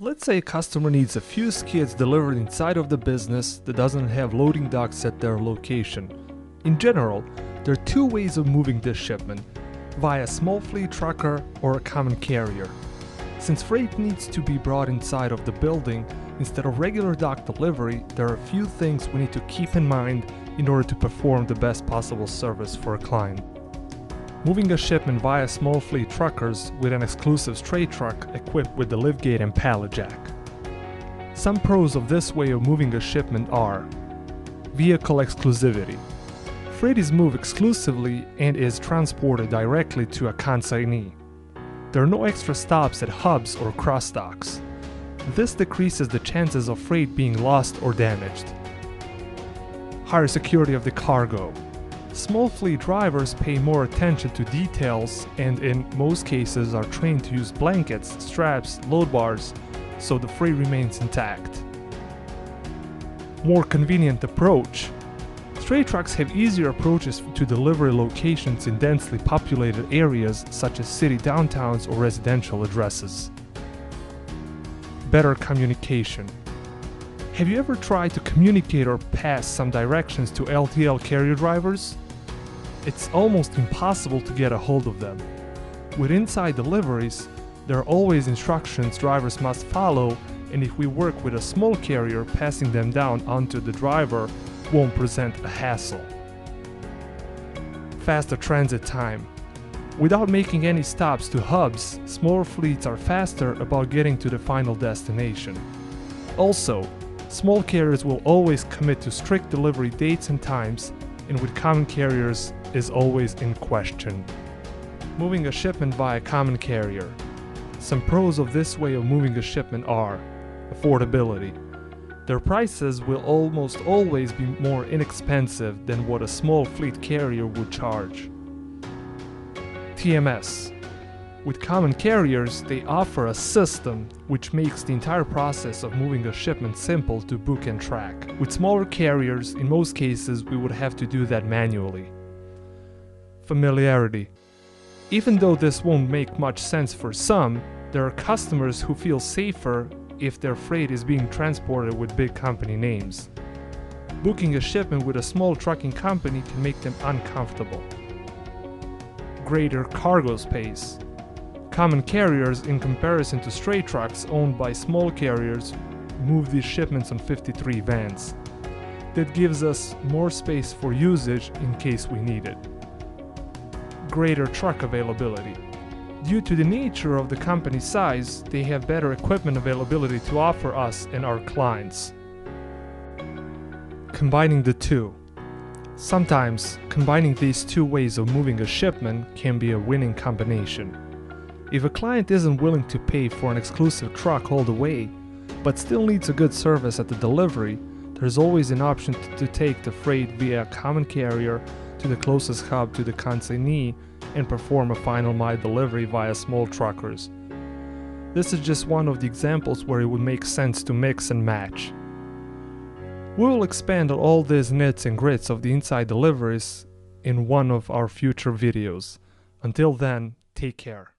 Let's say a customer needs a few skids delivered inside of the business that doesn't have loading docks at their location. In general, there are two ways of moving this shipment, via a small fleet trucker or a common carrier. Since freight needs to be brought inside of the building instead of regular dock delivery, there are a few things we need to keep in mind in order to perform the best possible service for a client. Moving a shipment via small fleet truckers with an exclusive straight truck equipped with the liftgate and pallet jack. Some pros of this way of moving a shipment are: vehicle exclusivity. Freight is moved exclusively and is transported directly to a consignee. There are no extra stops at hubs or cross docks. This decreases the chances of freight being lost or damaged. Higher security of the cargo. Small fleet drivers pay more attention to details and in most cases are trained to use blankets, straps, load bars, so the freight remains intact. More convenient approach. Straight trucks have easier approaches to delivery locations in densely populated areas such as city downtowns or residential addresses. Better communication. Have you ever tried to communicate or pass some directions to LTL carrier drivers? It's almost impossible to get a hold of them. With inside deliveries, there are always instructions drivers must follow, and if we work with a small carrier, passing them down onto the driver won't present a hassle. Faster transit time. Without making any stops to hubs, smaller fleets are faster about getting to the final destination. Also, small carriers will always commit to strict delivery dates and times, and with common carriers is always in question. Moving a shipment via common carrier. Some pros of this way of moving a shipment are: affordability. Their prices will almost always be more inexpensive than what a small fleet carrier would charge. TMS. With common carriers, they offer a system which makes the entire process of moving a shipment simple to book and track. With smaller carriers, in most cases, we would have to do that manually. Familiarity. Even though this won't make much sense for some, there are customers who feel safer if their freight is being transported with big company names. Booking a shipment with a small trucking company can make them uncomfortable. Greater cargo space. Common carriers, in comparison to straight trucks owned by small carriers, move these shipments on 53 vans. That gives us more space for usage in case we need it. Greater truck availability. Due to the nature of the company size, they have better equipment availability to offer us and our clients. Combining the two. Sometimes, combining these two ways of moving a shipment can be a winning combination. If a client isn't willing to pay for an exclusive truck all the way, but still needs a good service at the delivery, there's always an option to take the freight via a common carrier to the closest hub to the consignee and perform a final mile delivery via small truckers. This is just one of the examples where it would make sense to mix and match. We will expand on all these nits and grits of the inside deliveries in one of our future videos. Until then, take care.